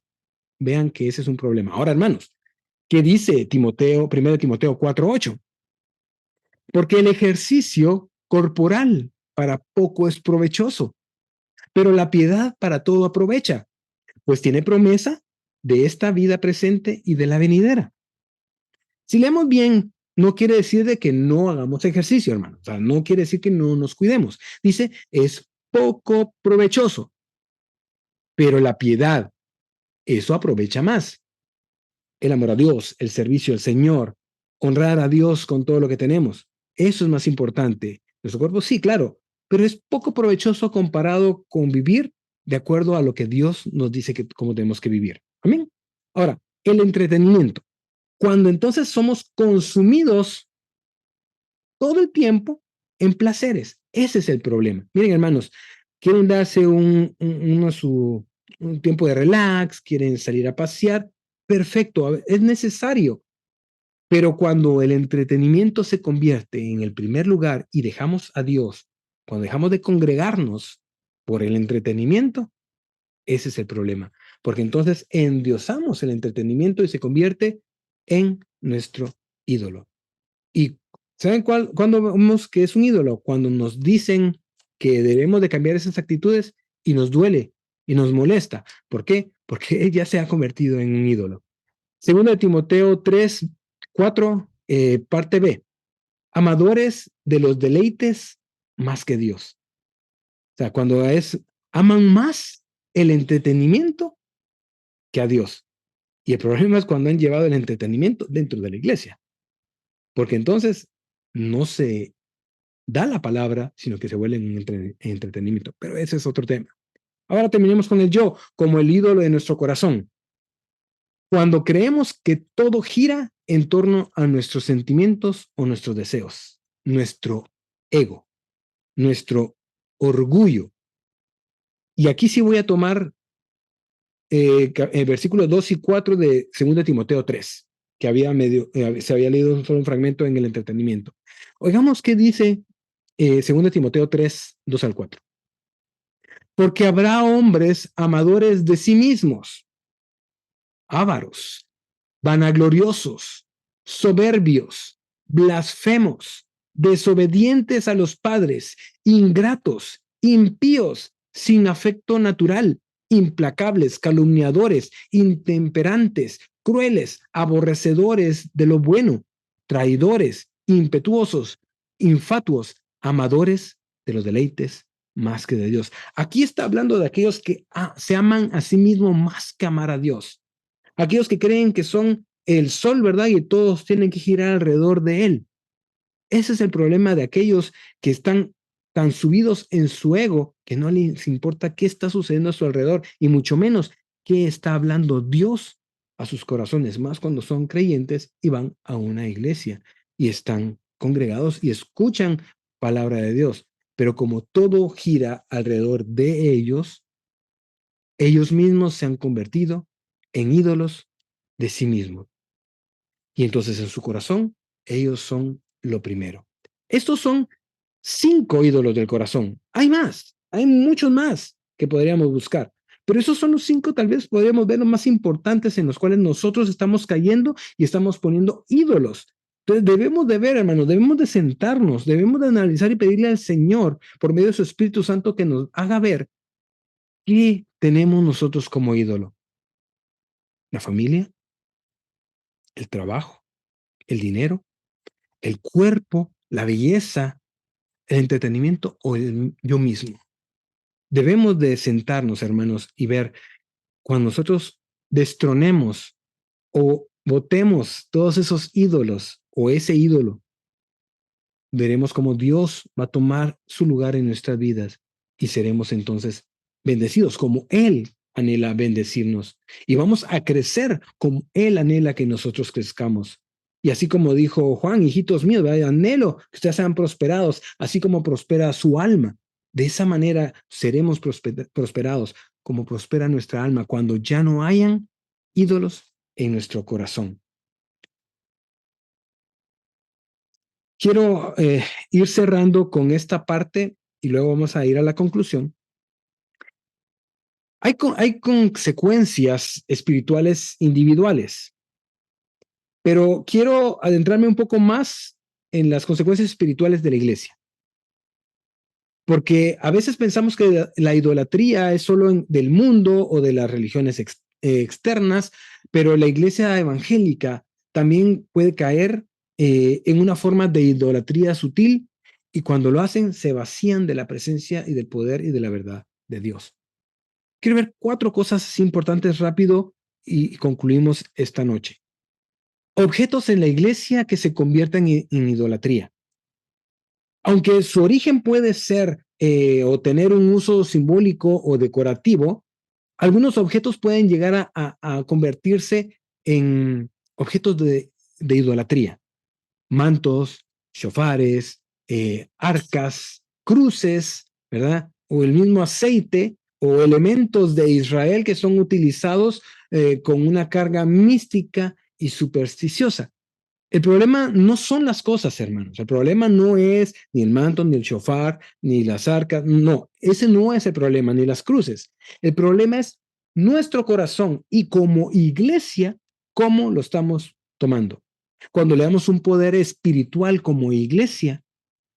vean que ese es un problema. Ahora, hermanos, ¿qué dice Timoteo, 1 Timoteo 4:8? Porque el ejercicio corporal para poco es provechoso, pero la piedad para todo aprovecha, pues tiene promesa de esta vida presente y de la venidera. Si leemos bien, no quiere decir de que no hagamos ejercicio, hermano. O sea, no quiere decir que no nos cuidemos. Dice, es poco provechoso, pero la piedad, eso aprovecha más. El amor a Dios, el servicio al Señor, honrar a Dios con todo lo que tenemos. Eso es más importante. Nuestro cuerpo, sí, claro, pero es poco provechoso comparado con vivir de acuerdo a lo que Dios nos dice que cómo tenemos que vivir. Amén. Ahora, el entretenimiento. Cuando entonces somos consumidos todo el tiempo en placeres, ese es el problema. Miren, hermanos, quieren darse un tiempo de relax, quieren salir a pasear, perfecto, es necesario. Pero cuando el entretenimiento se convierte en el primer lugar y dejamos a Dios, cuando dejamos de congregarnos por el entretenimiento, ese es el problema. Porque entonces endiosamos el entretenimiento y se convierte en nuestro ídolo. ¿Y saben cuándo vemos que es un ídolo? Cuando nos dicen que debemos de cambiar esas actitudes y nos duele y nos molesta. ¿Por qué? Porque él ya se ha convertido en un ídolo. Segundo de Timoteo 3:4, parte B. Amadores de los deleites más que Dios. O sea, aman más el entretenimiento que a Dios. Y el problema es cuando han llevado el entretenimiento dentro de la iglesia. Porque entonces no se da la palabra, sino que se vuelve en entretenimiento. Pero ese es otro tema. Ahora terminemos con el yo, como el ídolo de nuestro corazón. Cuando creemos que todo gira en torno a nuestros sentimientos o nuestros deseos, nuestro ego, nuestro orgullo. Y aquí sí voy a tomar versículos 2 y 4 de 2 Timoteo 3, que se había leído solo un fragmento en el entretenimiento. Oigamos qué dice 2 Timoteo 3, 2 al 4. Porque habrá hombres amadores de sí mismos, ávaros, vanagloriosos, soberbios, blasfemos, desobedientes a los padres, ingratos, impíos, sin afecto natural, implacables, calumniadores, intemperantes, crueles, aborrecedores de lo bueno, traidores, impetuosos, infatuos, amadores de los deleites más que de Dios. Aquí está hablando de aquellos que se aman a sí mismos más que amar a Dios. Aquellos que creen que son el sol, ¿verdad? Y todos tienen que girar alrededor de él. Ese es el problema de aquellos que están tan subidos en su ego que no les importa qué está sucediendo a su alrededor y mucho menos qué está hablando Dios a sus corazones, más cuando son creyentes y van a una iglesia y están congregados y escuchan palabra de Dios. Pero como todo gira alrededor de ellos mismos se han convertido en ídolos de sí mismos. Y entonces en su corazón, ellos son lo primero. Estos son 5 ídolos del corazón. Hay más, hay muchos más que podríamos buscar. Pero esos son los 5, tal vez podríamos ver los más importantes en los cuales nosotros estamos cayendo y estamos poniendo ídolos. Entonces debemos de ver, hermanos, debemos de sentarnos, debemos de analizar y pedirle al Señor, por medio de su Espíritu Santo, que nos haga ver qué tenemos nosotros como ídolo. La familia, el trabajo, el dinero, el cuerpo, la belleza, el entretenimiento o el yo mismo. Debemos de sentarnos, hermanos, y ver cuando nosotros destronemos o botemos todos esos ídolos o ese ídolo veremos cómo Dios va a tomar su lugar en nuestras vidas y seremos entonces bendecidos como Él anhela bendecirnos y vamos a crecer como Él anhela que nosotros crezcamos. Y así como dijo Juan, hijitos míos, ¿verdad? Anhelo que ustedes sean prosperados, así como prospera su alma. De esa manera seremos prosperados, como prospera nuestra alma, cuando ya no hayan ídolos en nuestro corazón. Quiero ir cerrando con esta parte y luego vamos a ir a la conclusión. Hay consecuencias espirituales individuales, pero quiero adentrarme un poco más en las consecuencias espirituales de la iglesia. Porque a veces pensamos que la idolatría es solo del mundo o de las religiones externas, pero la iglesia evangélica también puede caer en una forma de idolatría sutil y cuando lo hacen se vacían de la presencia y del poder y de la verdad de Dios. Quiero ver 4 cosas importantes rápido y concluimos esta noche. Objetos en la iglesia que se convierten en idolatría. Aunque su origen puede ser o tener un uso simbólico o decorativo, algunos objetos pueden llegar a convertirse en objetos de idolatría. Mantos, shofares, arcas, cruces, ¿verdad? O el mismo aceite o elementos de Israel que son utilizados con una carga mística y supersticiosa. El problema no son las cosas, hermanos. El problema no es ni el manto, ni el shofar, ni las arcas. No, ese no es el problema, ni las cruces. El problema es nuestro corazón y como iglesia, cómo lo estamos tomando. Cuando le damos un poder espiritual como iglesia,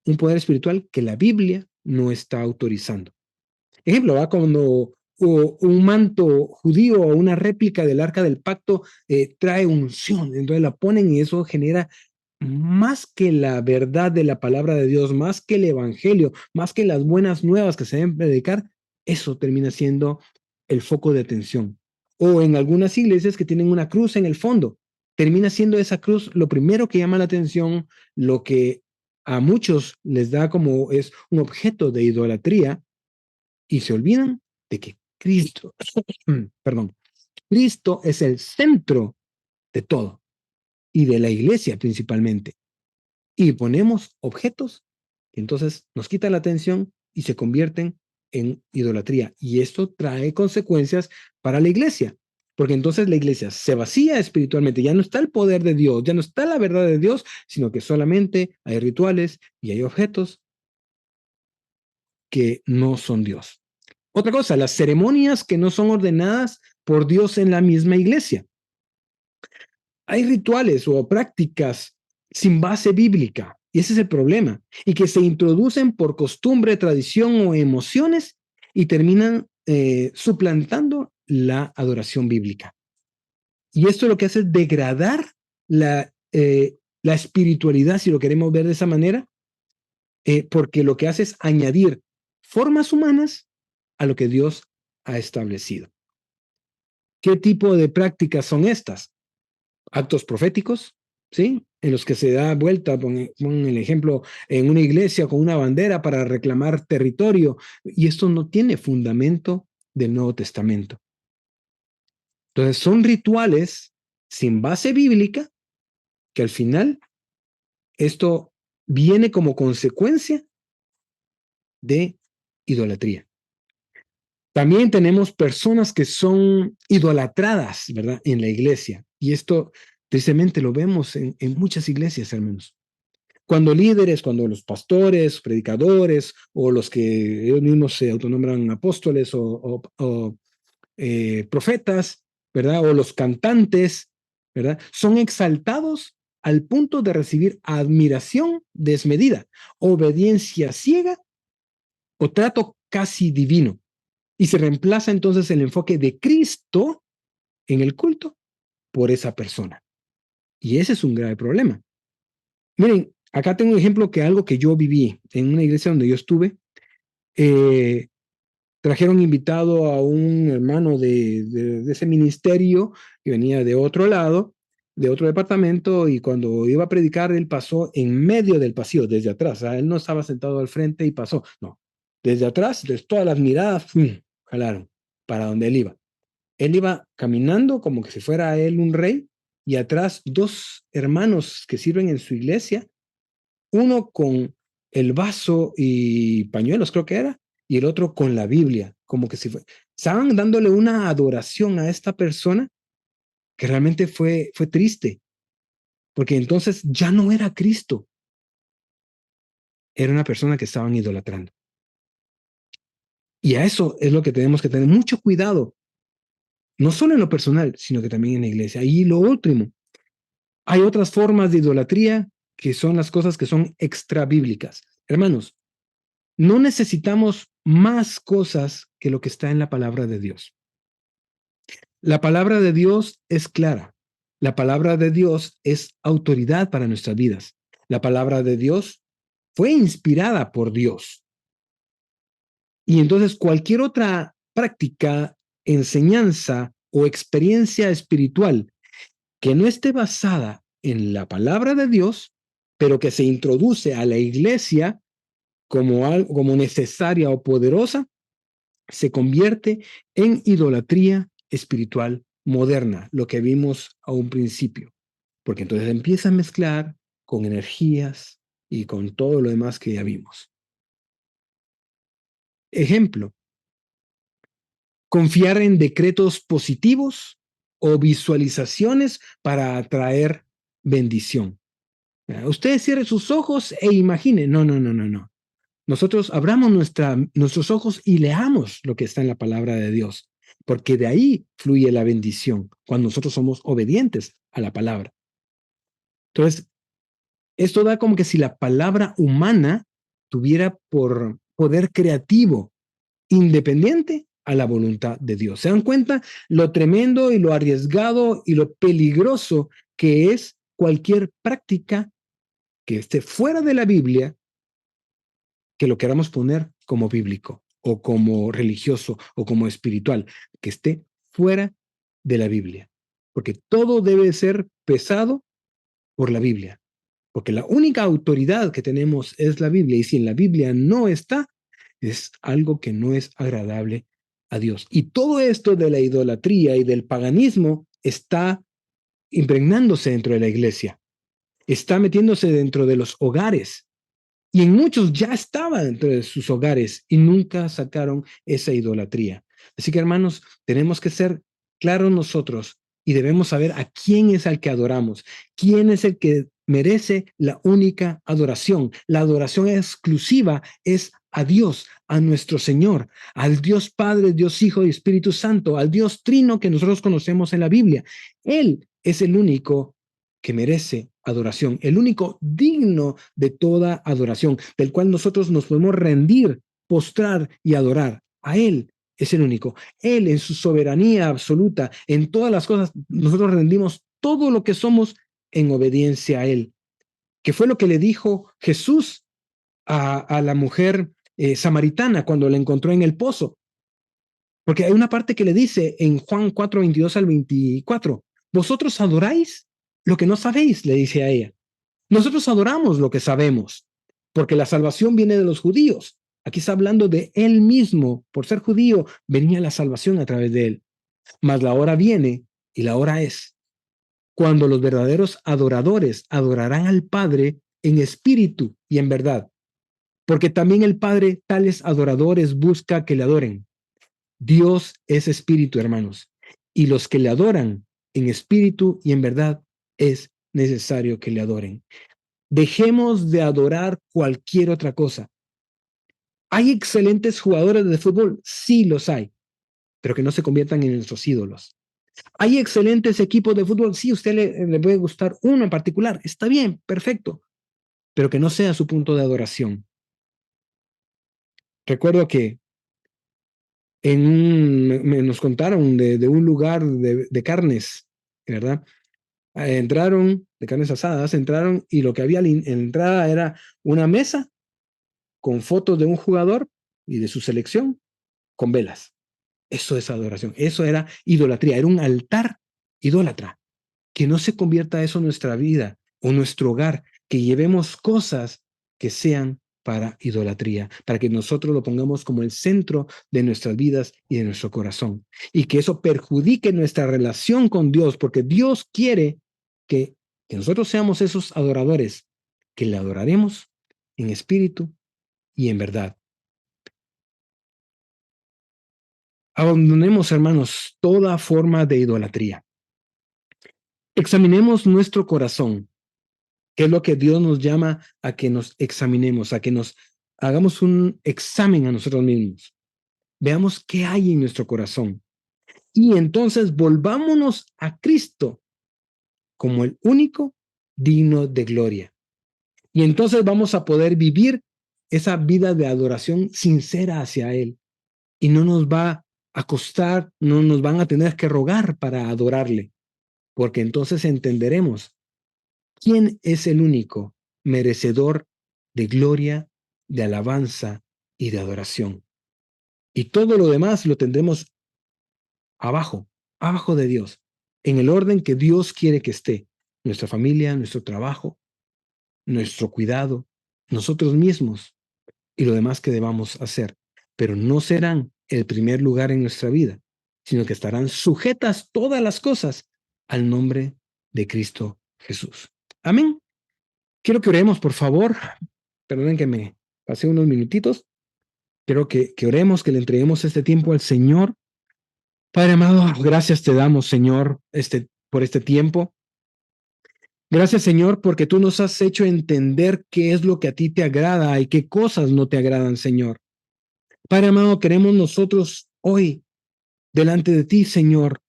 un poder espiritual que la Biblia no está autorizando. Ejemplo, ¿va? Cuando un manto judío o una réplica del arca del pacto trae unción, entonces la ponen y eso genera más que la verdad de la palabra de Dios, más que el evangelio, más que las buenas nuevas que se deben predicar, eso termina siendo el foco de atención. O en algunas iglesias que tienen una cruz en el fondo, termina siendo esa cruz lo primero que llama la atención, lo que a muchos les da como es un objeto de idolatría y se olvidan de que Cristo, perdón, Cristo es el centro de todo y de la iglesia principalmente. Y ponemos objetos que entonces nos quitan la atención y se convierten en idolatría. Y esto trae consecuencias para la iglesia, porque entonces la iglesia se vacía espiritualmente, ya no está el poder de Dios, ya no está la verdad de Dios, sino que solamente hay rituales y hay objetos que no son Dios. Otra cosa, las ceremonias que no son ordenadas por Dios en la misma iglesia. Hay rituales o prácticas sin base bíblica, y ese es el problema, y que se introducen por costumbre, tradición o emociones y terminan suplantando la adoración bíblica. Y esto lo que hace es degradar la espiritualidad, si lo queremos ver de esa manera, porque lo que hace es añadir formas humanas a lo que Dios ha establecido. ¿Qué tipo de prácticas son estas? Actos proféticos, ¿sí? En los que se da vuelta, pon el ejemplo, en una iglesia con una bandera para reclamar territorio, y esto no tiene fundamento del Nuevo Testamento. Entonces, son rituales sin base bíblica que al final esto viene como consecuencia de idolatría. También tenemos personas que son idolatradas, ¿verdad? En la iglesia. Y esto tristemente lo vemos en muchas iglesias, hermanos. Cuando líderes, cuando los pastores, predicadores o los que ellos mismos se autonombran apóstoles o profetas, ¿verdad? O los cantantes, ¿verdad? Son exaltados al punto de recibir admiración desmedida, obediencia ciega o trato casi divino. Y se reemplaza entonces el enfoque de Cristo en el culto por esa persona. Y ese es un grave problema. Miren, acá tengo un ejemplo que algo que yo viví en una iglesia donde yo estuve. Eh, Trajeron invitado a un hermano de ese ministerio que venía de otro lado de otro departamento y cuando iba a predicar, él pasó en medio del pasillo, desde atrás. O sea, él no estaba sentado al frente y pasó, no. Desde atrás, desde todas las miradas, ¡fum! Jalaron para donde él iba. Él iba caminando como que si fuera él un rey y atrás dos hermanos que sirven en su iglesia, uno con el vaso y pañuelos, creo que era, y el otro con la Biblia, como que si fue. Estaban dándole una adoración a esta persona que realmente fue triste, porque entonces ya no era Cristo, era una persona que estaban idolatrando. Y a eso es lo que tenemos que tener mucho cuidado, no solo en lo personal, sino que también en la iglesia. Y lo último, hay otras formas de idolatría que son las cosas que son extra bíblicas. Hermanos, no necesitamos más cosas que lo que está en la palabra de Dios. La palabra de Dios es clara. La palabra de Dios es autoridad para nuestras vidas. La palabra de Dios fue inspirada por Dios. Y entonces cualquier otra práctica, enseñanza o experiencia espiritual que no esté basada en la palabra de Dios, pero que se introduce a la iglesia como algo como necesaria o poderosa, se convierte en idolatría espiritual moderna, lo que vimos a un principio, porque entonces empieza a mezclar con energías y con todo lo demás que ya vimos. Ejemplo, confiar en decretos positivos o visualizaciones para atraer bendición. Usted cierre sus ojos e imagine. No, no, no, no, no. Nosotros abramos nuestros ojos y leamos lo que está en la palabra de Dios, porque de ahí fluye la bendición, cuando nosotros somos obedientes a la palabra. Entonces, esto da como que si la palabra humana tuviera por poder creativo, independiente a la voluntad de Dios. ¿Se dan cuenta lo tremendo y lo arriesgado y lo peligroso que es cualquier práctica que esté fuera de la Biblia, que lo queramos poner como bíblico o como religioso o como espiritual, que esté fuera de la Biblia? Porque todo debe ser pesado por la Biblia, porque la única autoridad que tenemos es la Biblia, y si en la Biblia no está, es algo que no es agradable a Dios. Y todo esto de la idolatría y del paganismo está impregnándose dentro de la iglesia, está metiéndose dentro de los hogares. Y en muchos ya estaba dentro de sus hogares y nunca sacaron esa idolatría. Así que, hermanos, tenemos que ser claros nosotros y debemos saber a quién es al que adoramos, quién es el que merece la única adoración. La adoración exclusiva es a Dios, a nuestro Señor, al Dios Padre, Dios Hijo y Espíritu Santo, al Dios Trino que nosotros conocemos en la Biblia. Él es el único que merece adoración, el único digno de toda adoración, del cual nosotros nos podemos rendir, postrar y adorar. A Él es el único. Él en su soberanía absoluta, en todas las cosas, nosotros rendimos todo lo que somos en obediencia a Él. Que fue lo que le dijo Jesús a la mujer samaritana cuando la encontró en el pozo. Porque hay una parte que le dice en Juan 4, 22 al 24, vosotros adoráis lo que no sabéis, le dice a ella. Nosotros adoramos lo que sabemos, porque la salvación viene de los judíos. Aquí está hablando de él mismo. Por ser judío, venía la salvación a través de él. Mas la hora viene, y la hora es, cuando los verdaderos adoradores adorarán al Padre en espíritu y en verdad. Porque también el Padre tales adoradores busca que le adoren. Dios es espíritu, hermanos, y los que le adoran en espíritu y en verdad es necesario que le adoren. Dejemos de adorar cualquier otra cosa. ¿Hay excelentes jugadores de fútbol? Sí, los hay, pero que no se conviertan en nuestros ídolos. ¿Hay excelentes equipos de fútbol? Sí, a usted le puede gustar uno en particular. Está bien, perfecto, pero que no sea su punto de adoración. Recuerdo que nos contaron de un lugar de carnes, ¿verdad? Entraron, de carnes asadas, entraron y lo que había en la entrada era una mesa con fotos de un jugador y de su selección con velas. Eso es adoración, eso era idolatría, era un altar idólatra. Que no se convierta eso en nuestra vida o nuestro hogar, que llevemos cosas que sean para idolatría, para que nosotros lo pongamos como el centro de nuestras vidas y de nuestro corazón. Y que eso perjudique nuestra relación con Dios, porque Dios quiere que nosotros seamos esos adoradores, que le adoraremos en espíritu y en verdad. Abandonemos, hermanos, toda forma de idolatría. Examinemos nuestro corazón, que es lo que Dios nos llama a que nos examinemos, a que nos hagamos un examen a nosotros mismos. Veamos qué hay en nuestro corazón. Y entonces volvámonos a Cristo como el único digno de gloria. Y entonces vamos a poder vivir esa vida de adoración sincera hacia Él. Y no nos va a costar, no nos van a tener que rogar para adorarle, porque entonces entenderemos quién es el único merecedor de gloria, de alabanza y de adoración. Y todo lo demás lo tendremos abajo, abajo de Dios, en el orden que Dios quiere que esté. Nuestra familia, nuestro trabajo, nuestro cuidado, nosotros mismos y lo demás que debamos hacer. Pero no serán el primer lugar en nuestra vida, sino que estarán sujetas todas las cosas al nombre de Cristo Jesús. Amén. Quiero que oremos, por favor. Perdonen que me pasé unos minutitos. Quiero que oremos, que le entreguemos este tiempo al Señor. Padre amado, gracias te damos, Señor, por este tiempo. Gracias, Señor, porque tú nos has hecho entender qué es lo que a ti te agrada y qué cosas no te agradan, Señor. Padre amado, queremos nosotros hoy, delante de ti, Señor,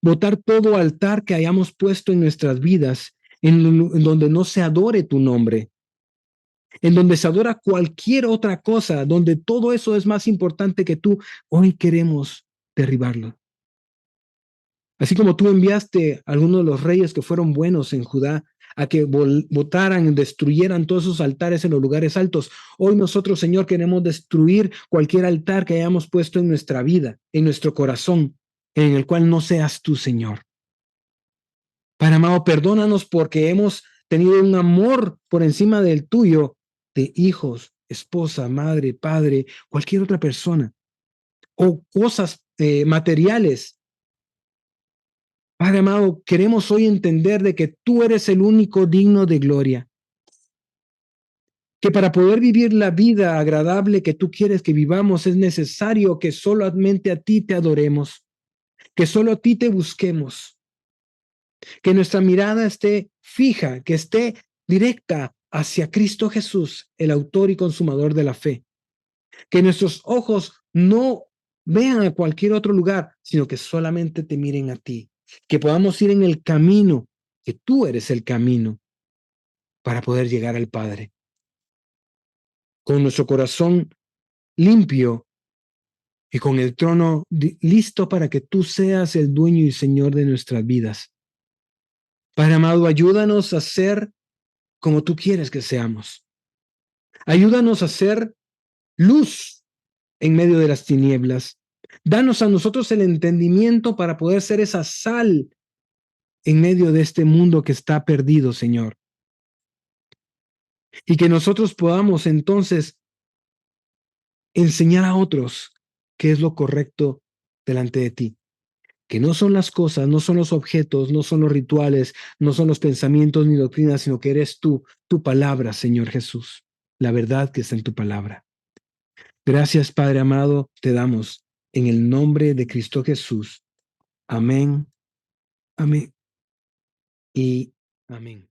botar todo altar que hayamos puesto en nuestras vidas, en donde no se adore tu nombre, en donde se adora cualquier otra cosa, donde todo eso es más importante que tú. Hoy queremos derribarlo. Así como tú enviaste a algunos de los reyes que fueron buenos en Judá a que botaran, destruyeran todos esos altares en los lugares altos. Hoy nosotros, Señor, queremos destruir cualquier altar que hayamos puesto en nuestra vida, en nuestro corazón, en el cual no seas tú, Señor. Padre amado, perdónanos porque hemos tenido un amor por encima del tuyo, de hijos, esposa, madre, padre, cualquier otra persona, o cosas materiales. Padre amado, queremos hoy entender de que tú eres el único digno de gloria, que para poder vivir la vida agradable que tú quieres que vivamos es necesario que solamente a ti te adoremos, que solo a ti te busquemos, que nuestra mirada esté fija, que esté directa hacia Cristo Jesús, el autor y consumador de la fe, que nuestros ojos no vean a cualquier otro lugar, sino que solamente te miren a ti, que podamos ir en el camino, que tú eres el camino para poder llegar al Padre. Con nuestro corazón limpio y con el trono listo para que tú seas el dueño y señor de nuestras vidas. Padre amado, ayúdanos a ser como tú quieres que seamos. Ayúdanos a ser luz en medio de las tinieblas. Danos a nosotros el entendimiento para poder ser esa sal en medio de este mundo que está perdido, Señor. Y que nosotros podamos entonces enseñar a otros qué es lo correcto delante de ti. Que no son las cosas, no son los objetos, no son los rituales, no son los pensamientos ni doctrinas, sino que eres tú, tu palabra, Señor Jesús, la verdad que está en tu palabra. Gracias, Padre amado, te damos en el nombre de Cristo Jesús. Amén, amén y amén.